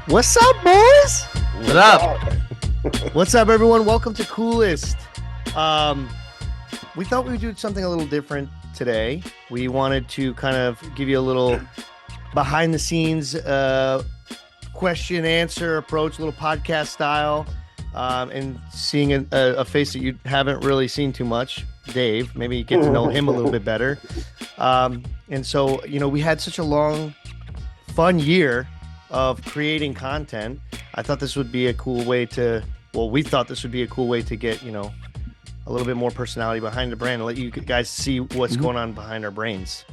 What's up, boys? What up? What's up, everyone? Welcome to Coolest. Um, we thought we would do something a little different today. We wanted to kind of give you a little behind the scenes question answer approach, a little podcast style, and seeing a face that you haven't really seen too much, Dave. Maybe get to know him a little bit better. And so, we had such a long, fun year of creating content. I thought this would be a cool way to, well, we thought this would be a cool way to get, a little bit more personality behind the brand and let you guys see what's going on behind our brains.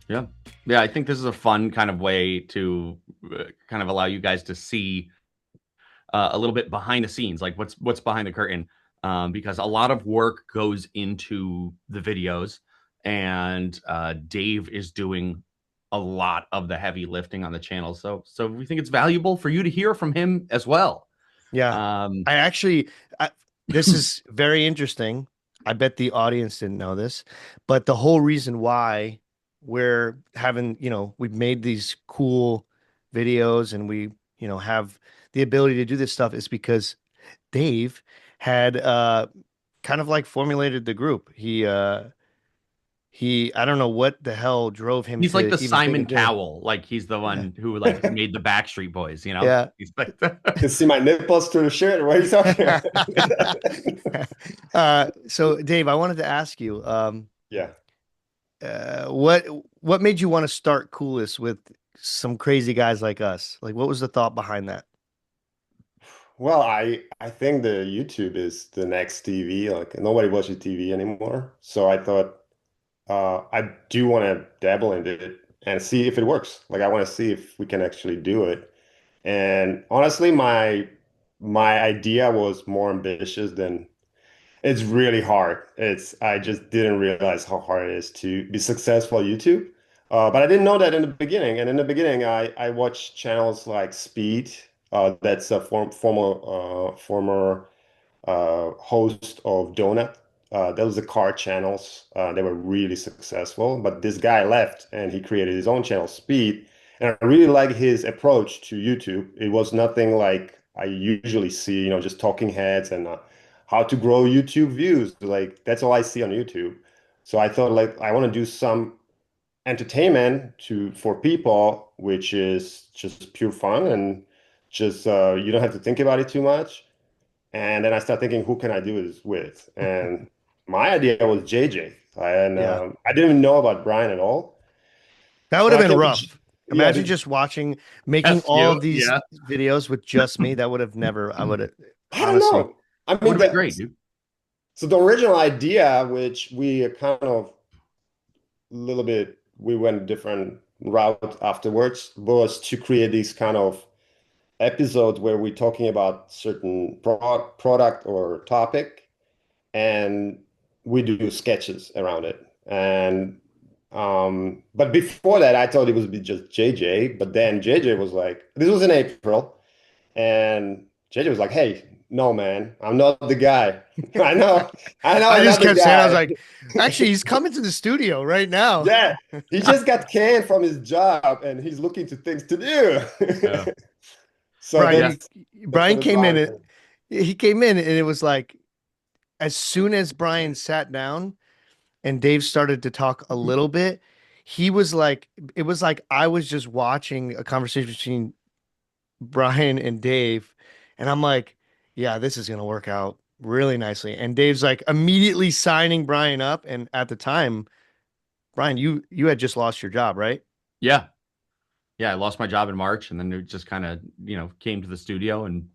Yeah. Yeah. I think this is a fun kind of way to kind of allow you guys to see a little bit behind the scenes, like what's behind the curtain, because a lot of work goes into the videos, and Dave is doing a lot of the heavy lifting on the channel. So we think it's valuable for you to hear from him as well. Yeah. This is very interesting. I bet the audience didn't know this, but the whole reason why we're having, we've made these cool videos and we, have the ability to do this stuff is because Dave had kind of like formulated the group. I don't know what the hell drove him He's to like the even think Simon of doing. Cowell, like he's the one who like made the Backstreet Boys, Yeah. He's like You see my nipples through the shirt? What are you talking about? So Dave, I wanted to ask you, Yeah. what made you want to start Coolest with some crazy guys like us? Like, what was the thought behind that? Well, I think the YouTube is the next TV. Like nobody watches TV anymore. So I thought I do want to dabble into it and see if it works. Like I want to see if we can actually do it. And honestly, my idea was more ambitious than it's really hard. I just didn't realize how hard it is to be successful on YouTube. But I didn't know that in the beginning. And in the beginning, I watched channels like Speed. That's a former host of Donut. Those are car channels. They were really successful. But this guy left and he created his own channel, Speed. And I really like his approach to YouTube. It was nothing like I usually see, just talking heads and how to grow YouTube views. Like that's all I see on YouTube. So I thought like I want to do some entertainment for people, which is just pure fun and just you don't have to think about it too much. And then I start thinking, who can I do this with? And my idea was JJ, and Yeah, I didn't even know about Brian at all. that would So have I been came to, rough. yeah, Imagine just making F all you. of these Yeah. videos with just me. That would have never, I would have, I don't honestly. know. I It mean, would have been great, dude. so the original idea, which we kind of little bit, we went a different route afterwards, was to create these kind of episodes where we're talking about certain product or topic, and we do sketches around it. And but before that, I thought it would be just JJ. But then JJ was like, this was in April, and JJ was like, "Hey, no, man, I'm not the guy. I know, I I'm just not the kept saying, I was guy." like, actually, he's coming to the studio right now. Yeah, he just got canned from his job, and he's looking to things to do. Yeah. So Brian, Yeah. that's Brian what came in, Brian and said. he came in, and it was like, as soon as Brian sat down and Dave started to talk a little bit, he was like, it was like I was just watching a conversation between Brian and Dave, and I'm like, yeah, this is gonna work out really nicely. And Dave's like immediately signing Brian up, and at the time, Brian, you had just lost your job, right? Yeah. Yeah. I lost my job in March, and then it just kind of, came to the studio and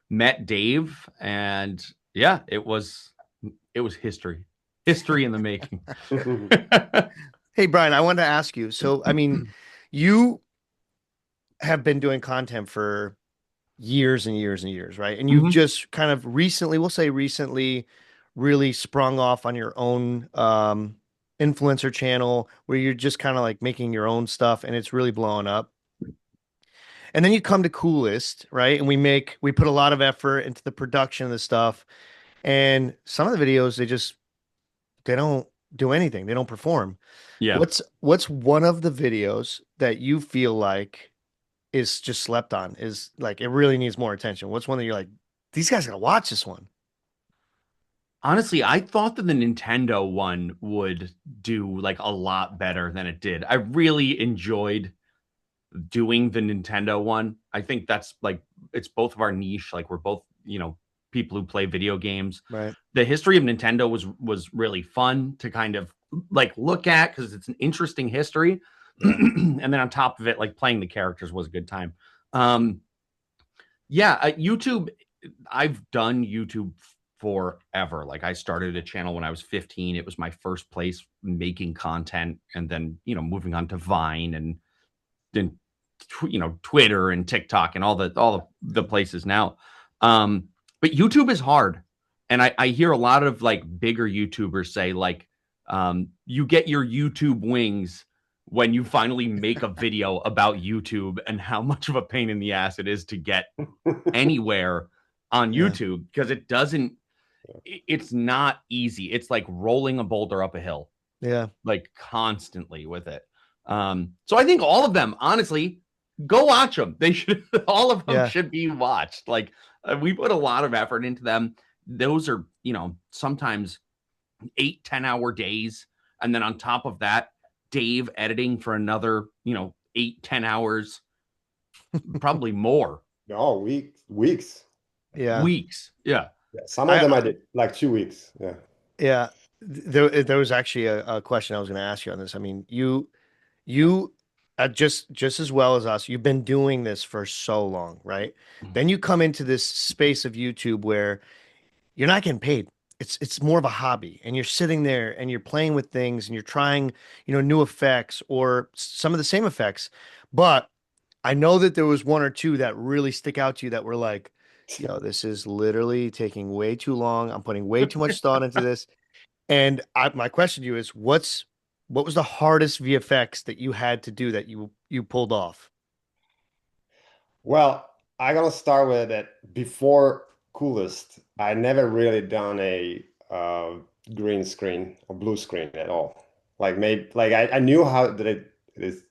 met Dave. And yeah, it was history. History in the making. Hey, Brian, I wanted to ask you. So, I mean, you have been doing content for years and years and years, right? And you've Mhm. just kind of recently, we'll say recently, really sprung off on your own influencer channel where you're just kind of like making your own stuff and it's really blowing up. And then you come to Coolest, right? And we put a lot of effort into the production of the stuff. And some of the videos, they don't do anything. They don't perform. Yeah. What's one of the videos that you feel like is just slept on? Is like it really needs more attention? What's one that you're like, these guys gotta watch this one? Honestly, I thought that the Nintendo one would do like a lot better than it did. I really enjoyed doing the Nintendo one. I think that's like it's both of our niche. Like we're both, people who play video games. Right. The history of Nintendo was really fun to kind of like look at because it's an interesting history. Yeah. And then on top of it, like playing the characters was a good time. Um, yeah, YouTube. I've done YouTube forever. Like I started a channel when I was 15. It was my first place making content, and then moving on to Vine and then Twitter and TikTok and all the places now. But YouTube is hard, and I hear a lot of like bigger YouTubers say like you get your YouTube wings when you finally make a video about YouTube and how much of a pain in the ass it is to get anywhere on Yeah. YouTube because it's not easy. It's like rolling a boulder up a hill, Yeah. like constantly with it. So I think all of them, honestly, go watch them. They should, all of them Yeah. should be watched. Like we put a lot of effort into them. Those are, sometimes 8-10 hour days. And then on top of that, Dave editing for another, 8-10 hours, probably more. No, weeks. Yeah. Weeks. Yeah. Yeah, some of them I did like 2 weeks. Yeah. Yeah. There was actually a question I was going to ask you on this. I mean, you just as well as us, you've been doing this for so long, right? Then you come into this space of YouTube where you're not getting paid. It's more of a hobby, and you're sitting there and you're playing with things and you're trying, new effects or some of the same effects. But I know that there was one or two that really stick out to you that were like, this is literally taking way too long. I'm putting way too much thought into this. And my question to you is, what was the hardest VFX that you had to do that you pulled off? Well, I gotta start with that before Coolest, I never really done a green screen or blue screen at all. Like maybe like I knew how that it is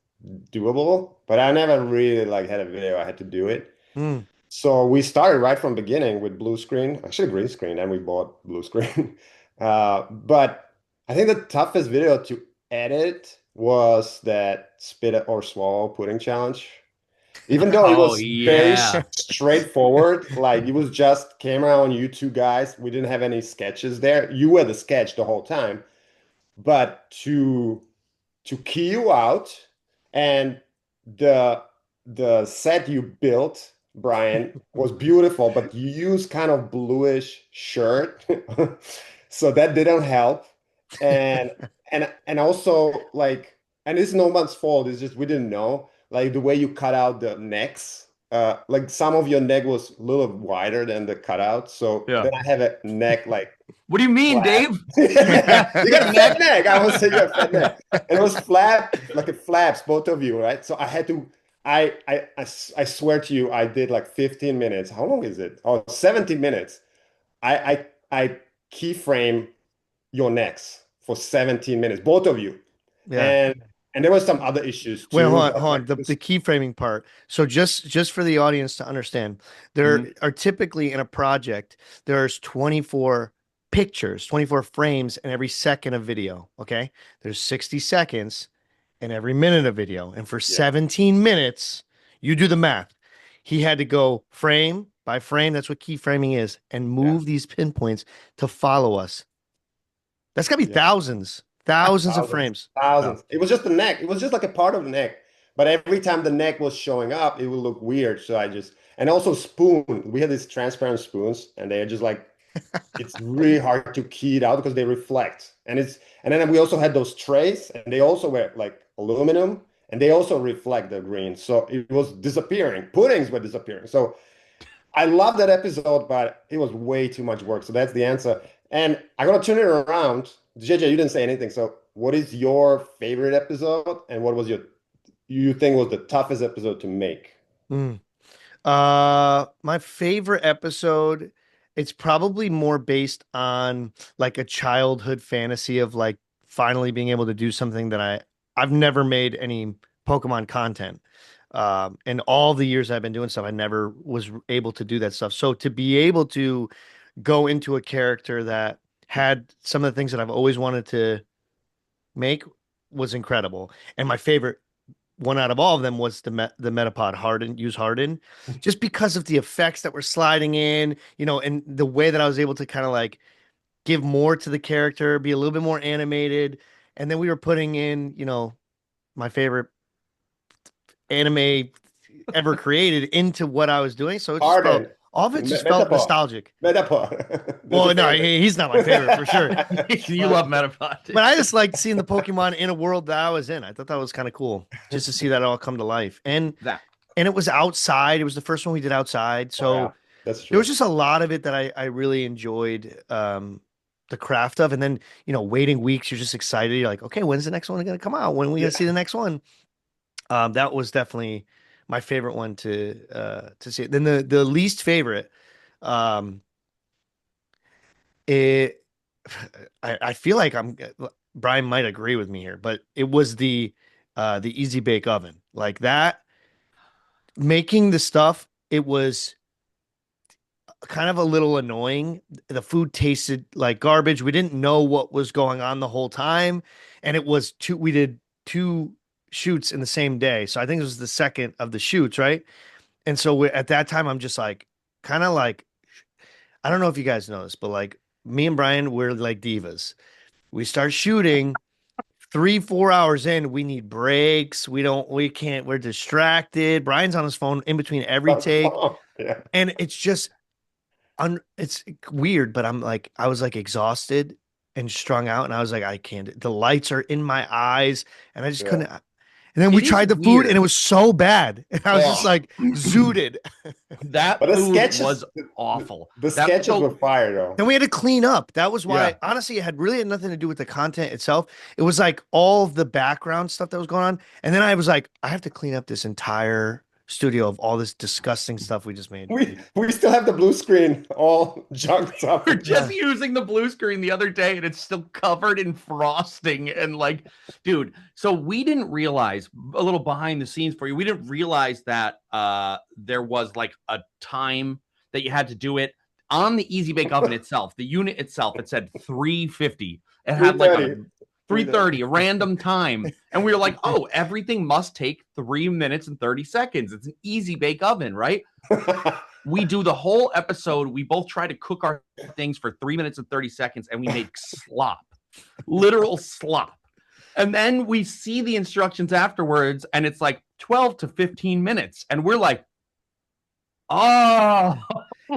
doable, but I never really like had a video I had to do it. Hmm. So we started right from beginning with blue screen, actually green screen, and we bought blue screen. But I think the toughest video to edit was that spit or swallow pudding challenge. Even though it Oh, was very yeah. straightforward, like it was just camera on you two guys. We didn't have any sketches there. You were the sketch the whole time. But to key you out and the the set you built, Brian, was beautiful, but you used kind of bluish shirt. So that didn't help. And and also like and it's no one's fault, it's just we didn't know. Like the way you cut out the necks. Like some of your neck was a little wider than the cutout. So Yeah. then I have a neck like What do you mean, flat. Dave? You got a fat neck. I was saying you got a fat neck. And it was flat, like it flaps, both of you, right? So I had to, I swear to you, I did like 15 minutes. How long is it? Oh, 17 minutes. I keyframe your necks for 17 minutes, both of you. Yeah. And there was some other issues Wait, too. hold on, But hold on. like The keyframing part. So just for the audience to understand, there are typically in a project, there's 24 pictures, 24 frames in every second of video. Okay. There's 60 seconds in every minute of video. And for yeah, 17 minutes, you do the math. He had to go frame by frame. That's what keyframing is, and yeah, move these pinpoints to follow us. That's gotta be yeah. thousands of Thousands, frames. thousands. It was just the neck. It was just like a part of the neck. But every time the neck was showing up, it would look weird. So I just, and also spoon. We had these transparent spoons, and they're just like, it's really hard to key it out because they reflect. And then we also had those trays, and they also were like aluminum, and they also reflect the green. So it was disappearing. Puddings were disappearing. So I love that episode, but it was way too much work. So that's the answer. And I gotta turn it around. JJ, you didn't say anything. So what is your favorite episode, and what was you think was the toughest episode to make? Mm. My favorite episode, it's probably more based on like a childhood fantasy of like finally being able to do something that I've never made any Pokemon content. And all the years I've been doing stuff, I never was able to do that stuff. So to be able to go into a character that had some of the things that I've always wanted to make was incredible. And my favorite one out of all of them was the Metapod Harden, just because of the effects that were sliding in, and the way that I was able to kind of like give more to the character, be a little bit more animated. And then we were putting in, my favorite anime ever created into what I was doing. So it just felt Harden, all of it just felt Metapod, nostalgic. Metapod. That's Well, your no, favorite. he's not my favorite for sure. You love Metapod. But I just liked seeing the Pokemon in a world that I was in. I thought that was kind of cool just to see that all come to life. That And it was outside. It was the first one we did outside. Oh, yeah, So that's there was true. just a lot of it that I really enjoyed the craft of. And then, waiting weeks, you're just excited. You're like, okay, when's the next one going to come out? When are we going to see Yeah. the next one? That was definitely my favorite one to see. Then the least favorite, um, it I feel like Brian might agree with me here, but it was the Easy Bake Oven. Like that, making the stuff, it was kind of a little annoying. The food tasted like garbage. We didn't know what was going on the whole time. And we did two shoots in the same day. So I think it was the second of the shoots, right? And so at that time, I'm just like, kind of like, I don't know if you guys know this, but like me and Brian, we're like divas. We start shooting 3, 4 hours in, we need breaks. We can't, we're distracted. Brian's on his phone in between every take. Yeah. And it's just, it's weird, but I was like exhausted and strung out. And I was like, I can't, the lights are in my eyes and I just Yeah. couldn't. And then we it is tried the food and it weird. was so bad. And I was just Oh, like zooted. That but the food sketches, was awful. the That sketches were fire though. Then we had to clean up. That was Yeah. why, honestly, it had really had nothing to do with the content itself. It was like all of the background stuff that was going on. And then I was like, I have to clean up this entire studio of all this disgusting stuff we just made. We still have the blue screen all junked up. We're just Yeah. using the blue screen the other day and it's still covered in frosting and like, dude, so we didn't realize, a little behind the scenes for you, we didn't realize that there was like a time that you had to do it on the Easy Bake Oven itself. The unit itself, it said 350. It had like a 3:30, a random time. And we were like, oh, everything must take 3 minutes and 30 seconds. It's an Easy Bake Oven, right? We do the whole episode. We both try to cook our things for 3 minutes and 30 seconds, and we make slop, literal slop. And then we see the instructions afterwards, and it's like 12 to 15 minutes. And we're like, oh.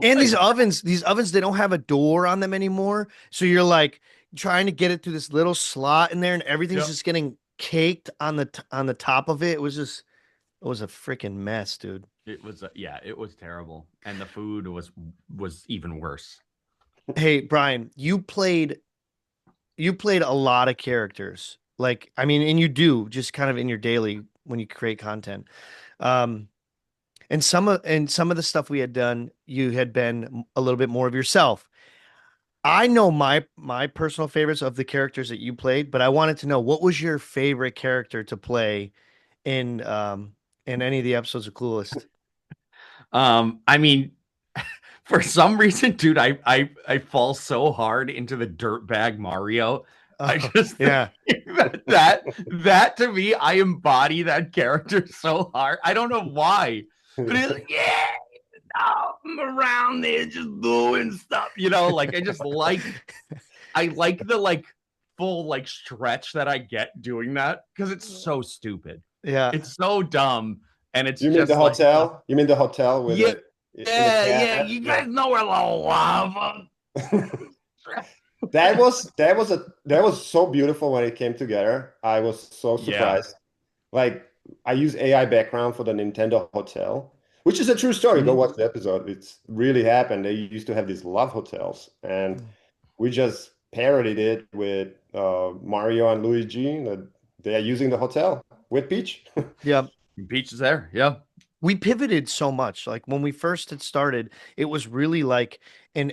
And these ovens, they don't have a door on them anymore. So you're like trying to get it through this little slot in there, and everything's Yep. just getting caked on the top of it. It was a freaking mess, dude. It was, yeah, it was terrible. And the food was even worse. Hey, Brian, you played a lot of characters. Like, I mean, and you do just kind of in your daily when you create content. Um, and some of the stuff we had done, you had been a little bit more of yourself. I know my personal favorites of the characters that you played, but I wanted to know what was your favorite character to play in any of the episodes of Clueless. I mean, for some reason, dude, I fall so hard into the dirtbag Mario. I just Yeah. think that to me, I embody that character so hard. I don't know why, but it's like, yeah, I'm around there just doing stuff, like I like the like full like stretch that I get doing that because it's so stupid. Yeah. It's so dumb. And it's You mean just the like, hotel? You mean the hotel with yeah, in the yeah, cat? you guys know where lava. That was so beautiful when it came together. I was so Yeah. surprised. Like I use AI background for the Nintendo Hotel, which is a true story. Go Mhm. watch the episode. It's really happened. They used to have these love hotels, and we just parodied it with Mario and Luigi. They are using the hotel with Peach. Yeah. Peach is there. Yeah. We pivoted so much. Like when we first had started, it was really like an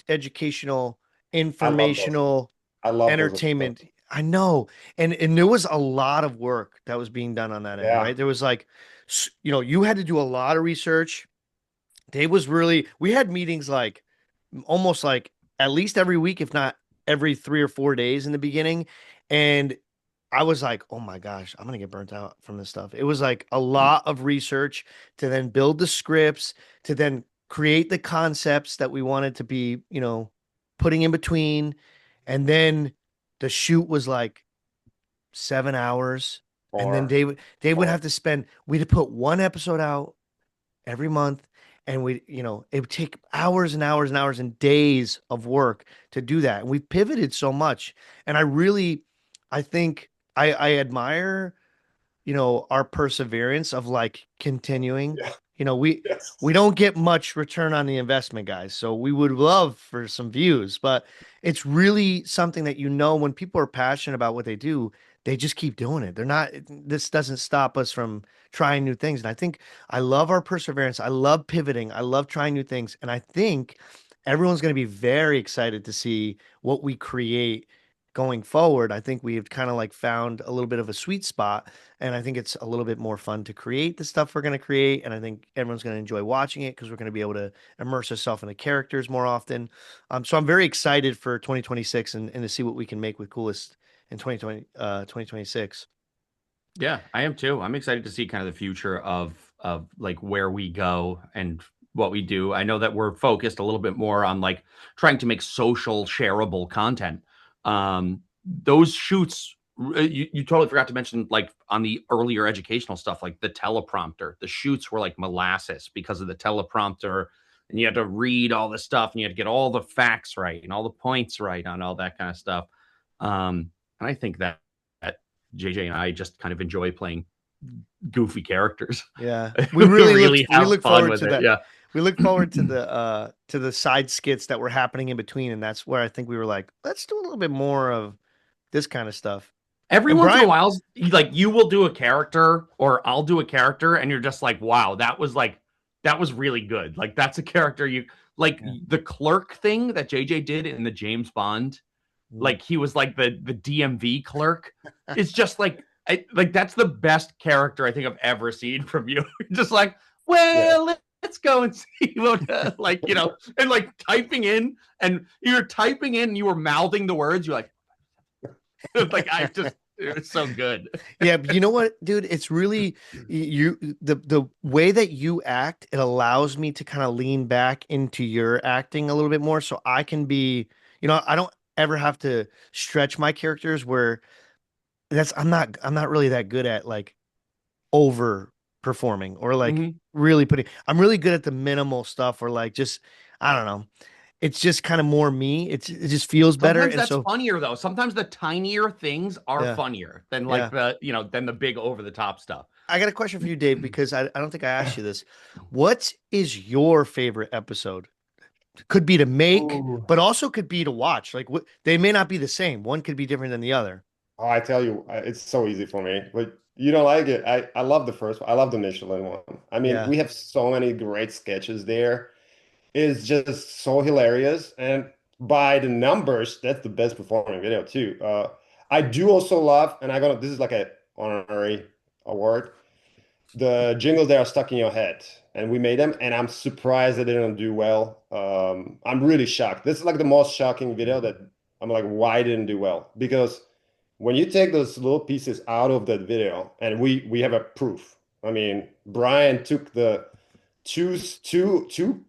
educational, informational, I love those entertainment. episodes. I know. And there was a lot of work that was being done on that end, Yeah. right? There was like you had to do a lot of research. Dave was really, we had meetings like almost like at least every week, if not every 3 or 4 days in the beginning. And I was like, oh my gosh, I'm gonna get burnt out from this stuff. It was like a lot of research to then build the scripts, to then create the concepts that we wanted to be, putting in between. And then the shoot was like 7 hours. And then Or Dave would or have to spend, we'd put one episode out every month. And it would take hours and hours and hours and days of work to do that. And we pivoted so much. And I think I admire, our perseverance of like continuing. yeah, We yes. don't get much return on the investment, guys. So we would love for some views, but it's really something that when people are passionate about what they do, they just keep doing it. This doesn't stop us from trying new things. And I think I love our perseverance. I love pivoting. I love trying new things. And I think everyone's going to be very excited to see what we create going forward. I think we've kind of like found a little bit of a sweet spot, and I think it's a little bit more fun to create the stuff we're going to create. And I think everyone's going to enjoy watching it because we're going to be able to immerse ourselves in the characters more often. So I'm very excited for 2026 and to see what we can make with Coolest in 2026. Yeah, I am too. I'm excited to see kind of the future of like where we go and what we do. I know that we're focused a little bit more on like trying to make social shareable content. Those shoots, you totally forgot to mention like on the earlier educational stuff, like the teleprompter. The shoots were like molasses because of the teleprompter, and you had to read all the stuff and you had to get all the facts right and all the points right on all that kind of stuff. And I think that JJ and I just kind of enjoy playing goofy characters. Yeah. We really We have look fun forward with to it. that. Yeah. We look forward to the side skits that were happening in between, and that's where I think we were like, let's do a little bit more of this kind of stuff. Every And once in a Brian, while, like you will do a character or I'll do a character, and you're just like, wow, that was really good. Like that's a character you like yeah. the clerk thing that JJ did in the James Bond. Mm. Like he was like the DMV clerk. It's just like that's the best character I think I've ever seen from you. Just like, Yeah. well, let's go and see what like and like typing in and you're typing in and you were mouthing the words. You're like, like I just it's so good. Yeah, but you know what, dude? It's really the way that you act, it allows me to kind of lean back into your acting a little bit more so I can be, I don't ever have to stretch my characters where I'm not really that good at like over performing or like Mhm. really I'm really good at the minimal stuff or like just I don't know. It's just kind of more me. It just feels better. Sometimes And that's so funnier though. Sometimes the tinier things are yeah, funnier than like yeah. than the big over the top stuff. I got a question for you, Dave, because I don't think I asked you this. What is your favorite episode? Could be to make, Ooh. but also could be to watch. Like they may not be the same. One could be different than the other. Oh, I tell you, it's so easy for me. But you don't like it. I love the first one. I love the Michelin one. I mean, Yeah. we have so many great sketches there. It's just so hilarious. And by the numbers, that's the best performing video too. I do also love, and this is like a honorary award. The jingles that are stuck in your head, and we made them, and I'm surprised they didn't do well. I'm really shocked. This is like the most shocking video that I'm like, why didn't do well? Because when you take those little pieces out of that video, and we have a proof. I mean, Brian took the two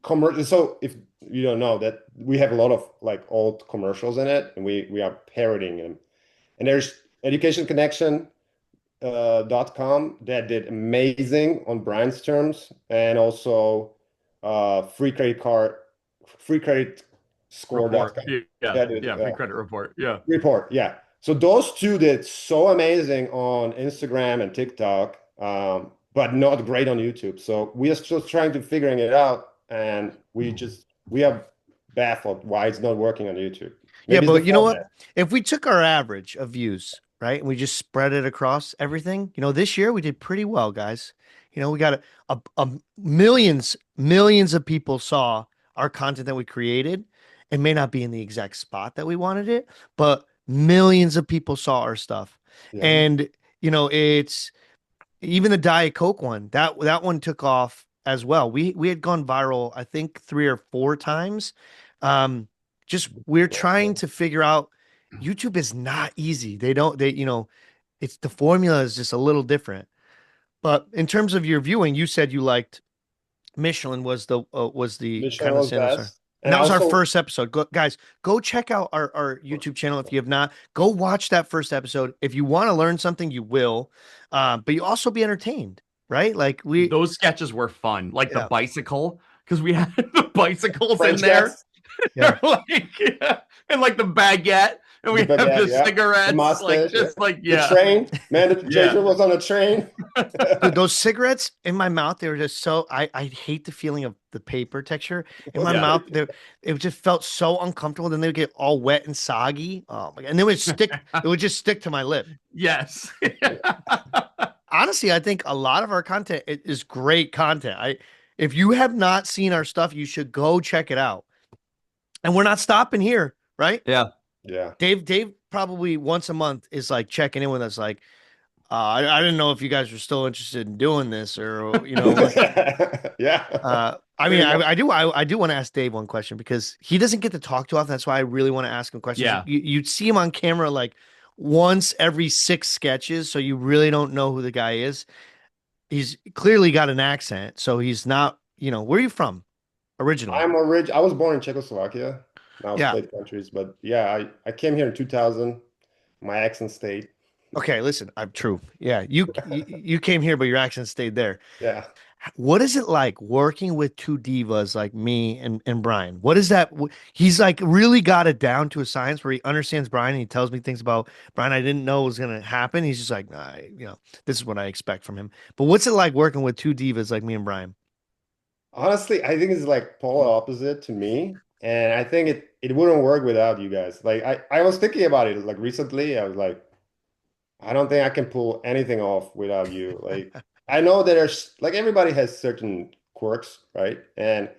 commercials. So if you don't know that we have a lot of like old commercials in it, and we are parodying them. And there's Education Connection .com that did amazing on Brian's terms, and also free credit card, free credit Report. score.com. Yeah. That did Yeah. Free credit report. Yeah. report, yeah. So those two did so amazing on Instagram and TikTok, but not great on YouTube. So we are still trying to figuring it out, and we are baffled why it's not working on YouTube. Yeah, Maybe it's the but you know what? format. If we took our average of views, right, and we just spread it across everything, this year we did pretty well, guys. We got millions of people saw our content that we created. It may not be in the exact spot that we wanted it, but millions of people saw our stuff. Yeah. And, it's Even the Diet Coke one, that one took off as well. We had gone viral, I think 3 or 4 times. Um, just we're trying to figure out YouTube is not easy. It's the formula is just a little different. But in terms of your viewing, you said you liked Michelin was the Michelin kind of was sandal star. best. And And that was our also, first episode. Guys, go check out our YouTube channel if you have not. Go watch that first episode. If you want to learn something, you will. But you also be entertained, right? Like Those sketches were fun, like the yeah, bicycle, because we had the bicycles in French there. guys, yeah. Like, yeah, and like the baguette, and the we have baguette, the yeah, the cigarettes, like mustache, yeah, just like the yeah, train. Man, the yeah. Jason was on a train. Dude, those cigarettes in my mouth, they were just so I hate the feeling of the paper texture in my Yeah. mouth. It just felt so uncomfortable. Then they would get all wet and soggy. Oh my God. And it would just stick to my lip. Yes. Honestly, I think a lot of our content is great content. If you have not seen our stuff, you should go check it out. And we're not stopping here, right? Yeah. Yeah. Dave probably once a month is like checking in with us, like, I didn't know if you guys were still interested in doing this or, Yeah. I mean, Pretty much. I do want to ask Dave one question because he doesn't get to talk to often. That's why I really want to ask him questions. Yeah. You'd see him on camera like once every 6 sketches, so you really don't know who the guy is. He's clearly got an accent, so he's not, where are you from originally? I was born in Czechoslovakia. Now Yeah. split countries, but yeah, I came here in 2000. My accent stayed. Okay, listen, I'm true. Yeah, you came here, but your accent stayed there. Yeah. What is it like working with two divas like me and Brian? What is that? He's like really got it down to a science where he understands Brian and he tells me things about Brian I didn't know was going to happen. He's just like, nah, this is what I expect from him. But what's it like working with two divas like me and Brian? Honestly, I think it's like polar opposite to me. And I think it wouldn't work without you guys. Like I was thinking about it like recently. I was like, I don't think I can pull anything off without you. Like I know that there's like everybody has certain quirks, right? And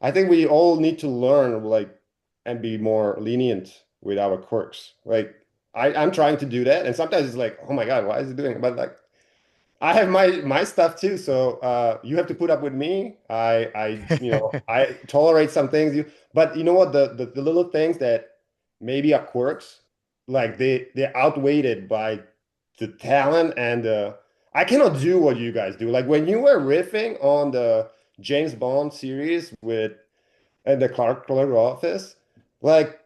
I think we all need to learn like and be more lenient with our quirks. Like I'm trying to do that, and sometimes it's like, oh my God, why is he doing it? But like I have my stuff too, so you have to put up with me. I tolerate some things. But you know what? The little things that maybe are quirks, like they're outweighed by the talent and I cannot do what you guys do. Like when you were riffing on the James Bond series with at the Clark office, like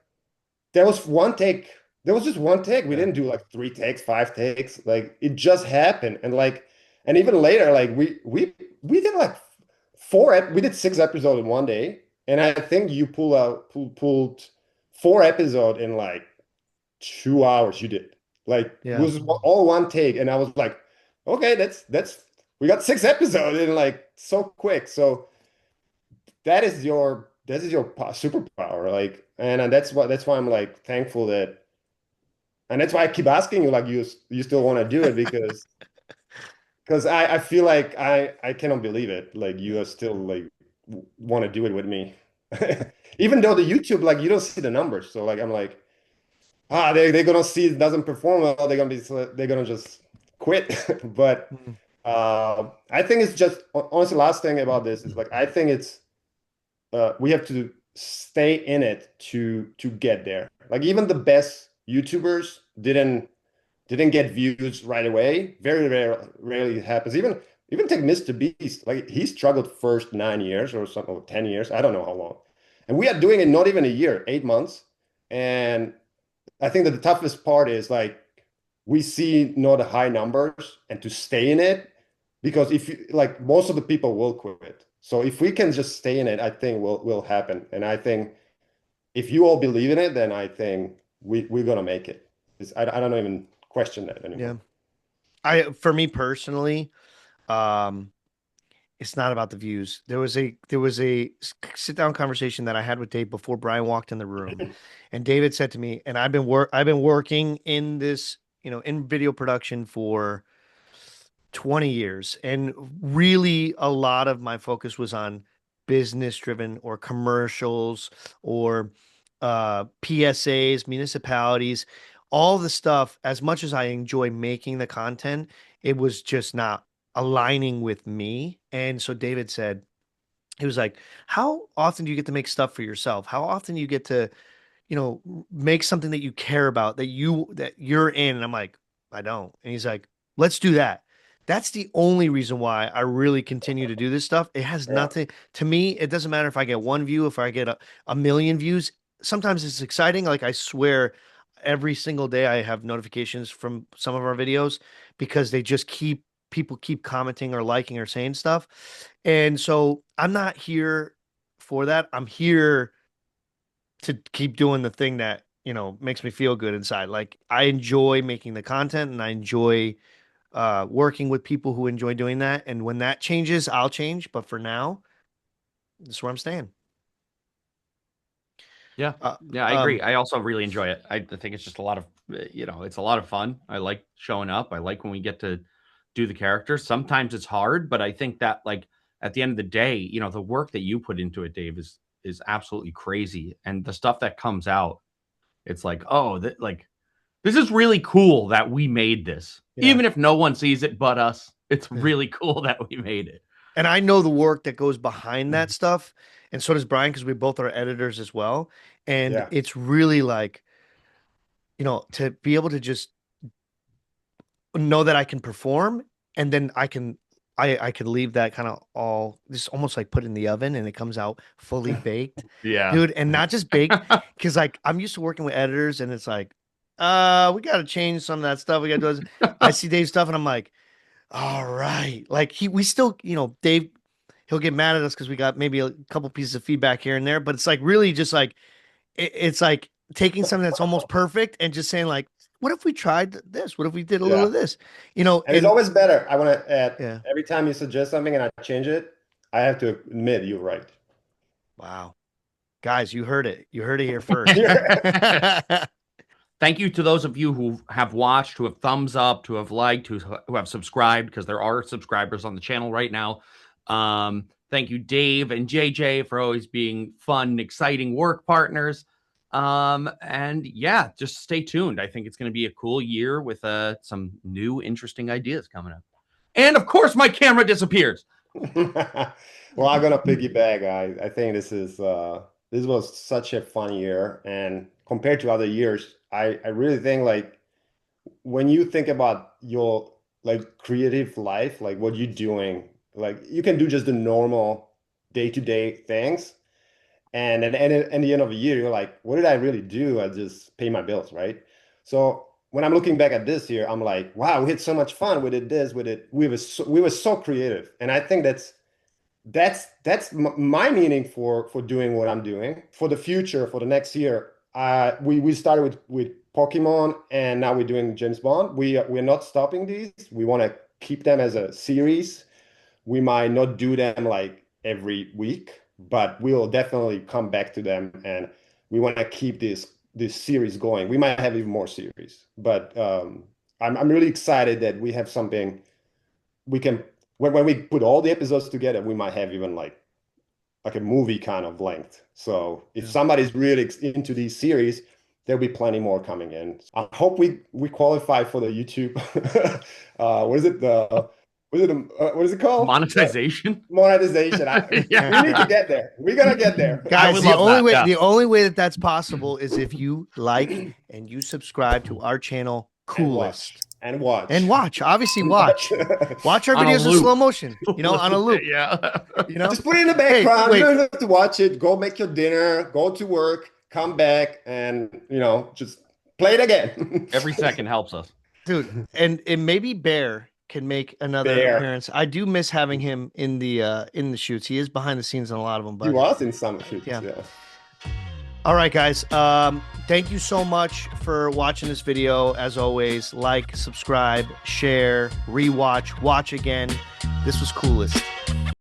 there was one take. There was just one take. We Yeah. didn't do like 3 takes, 5 takes. Like it just happened. And even later, like we did like we did 6 episodes in one day. And I think you pulled 4 episodes in like 2 hours. You did. Like it Yeah. was all one take. And I was like, okay, that's we got 6 episodes in like so quick. So that is your superpower. Like, and that's why I'm like thankful that, and that's why I keep asking you like you still want to do it because I feel like I cannot believe it. Like you are still like want to do it with me, even though the YouTube like you don't see the numbers. So like I'm like they're gonna see it doesn't perform well. They're gonna just quit. But Mm. I think it's just honestly last thing about this is like I think it's we have to stay in it to get there. Like even the best YouTubers didn't get views right away. Very rarely it happens. Even take Mr. Beast. Like he struggled first 9 years or something, or 10 years. I don't know how long. And we are doing it not even a year, 8 months. And I think that the toughest part is like we see not high numbers and to stay in it because if you like most of the people will quit. So if we can just stay in it, I think will happen. And I think if you all believe in it, then I think we're gonna make it. I don't even question that Yeah. anymore. For me personally, um, it's not about the views. There was a sit down conversation that I had with Dave before Brian walked in the room, and David said to me, and I've been working in this, in video production for 20 years, and really a lot of my focus was on business driven or commercials or PSAs, municipalities, all the stuff. As much as I enjoy making the content, it was just not aligning with me. And so David said, he was like, how often do you get to make stuff for yourself? How often do you get to, make something that you care about, that you're in? And I'm like, I don't. And he's like, let's do that. That's the only reason why I really continue to do this stuff. It has Yeah. nothing to me. It doesn't matter if I get one view, if I get a million views. Sometimes it's exciting. Like I swear every single day I have notifications from some of our videos because people keep commenting or liking or saying stuff. And so I'm not here for that. I'm here to keep doing the thing that, makes me feel good inside. Like I enjoy making the content and I enjoy working with people who enjoy doing that. And when that changes, I'll change. But for now, this is where I'm staying. Yeah. Yeah, I agree. I also really enjoy it. I think it's just a lot of, it's a lot of fun. I like showing up. I like when we get to do the characters. Sometimes it's hard, but I think that like at the end of the day, the work that you put into it, Dave, is absolutely crazy. And the stuff that comes out, it's like, oh, like this is really cool that we made this. Yeah. Even if no one sees it but us, it's really cool that we made it. And I know the work that goes behind that stuff. And so does Brian, because we both are editors as well. And Yeah. it's really like, to be able to just know that I can perform and then I can leave that kind of all this almost like put in the oven and it comes out fully baked. Yeah. Dude, and not just baked, because like I'm used to working with editors and it's like, we gotta change some of that stuff. We gotta do this. I see Dave's stuff and I'm like, all right. Like we still, Dave, he'll get mad at us because we got maybe a couple pieces of feedback here and there, but it's like really just like it's like taking something that's almost perfect and just saying like, what if we tried this? What if we did a little of this? And it's always better. I want to add, Yeah. every time you suggest something and I change it, I have to admit you're right. Wow. Guys, you heard it. You heard it here first. Thank you to those of you who have watched, who have thumbs up, who have liked, who have subscribed, because there are subscribers on the channel right now. Thank you, Dave and JJ, for always being fun, exciting work partners. And yeah, just stay tuned. I think it's going to be a cool year with some new, interesting ideas coming up. And of course, my camera disappears. Well, I'm gonna piggyback. I think this was such a fun year, and compared to other years, I really think like when you think about your like creative life, like what you're doing, like you can do just the normal day-to-day things, and at the end of the year, you're like, what did I really do? I just pay my bills, right? So when I'm looking back at this year, I'm like, wow, we had so much fun. We did this, we were so creative, and I think that's my meaning for doing what I'm doing for the future, for the next year. We started with Pokemon, and now we're doing James Bond. We're not stopping these. We want to keep them as a series. We might not do them like every week, but we'll definitely come back to them, and we want to keep this series going. We might have even more series, but I'm really excited that we have something we can. When we put all the episodes together, we might have even like a movie kind of length. So if somebody's really into these series, there'll be plenty more coming in. I hope we qualify for the YouTube. What is it called? Monetization. Monetization. We need to get there. We're gonna get there, guys. The only way that that's possible is if you like and you subscribe to our channel, Coolest. And watch. Obviously watch our videos in slow motion, on a loop. Yeah. Just put it in the background. You don't have to watch it. Go make your dinner, go to work, come back, and just play it again. Every second helps us. Dude, and maybe Bear can make another appearance. I do miss having him in the shoots. He is behind the scenes in a lot of them, but he was in some shoots, yeah. All right, guys. Thank you so much for watching this video. As always, like, subscribe, share, rewatch, watch again. This was Coolest.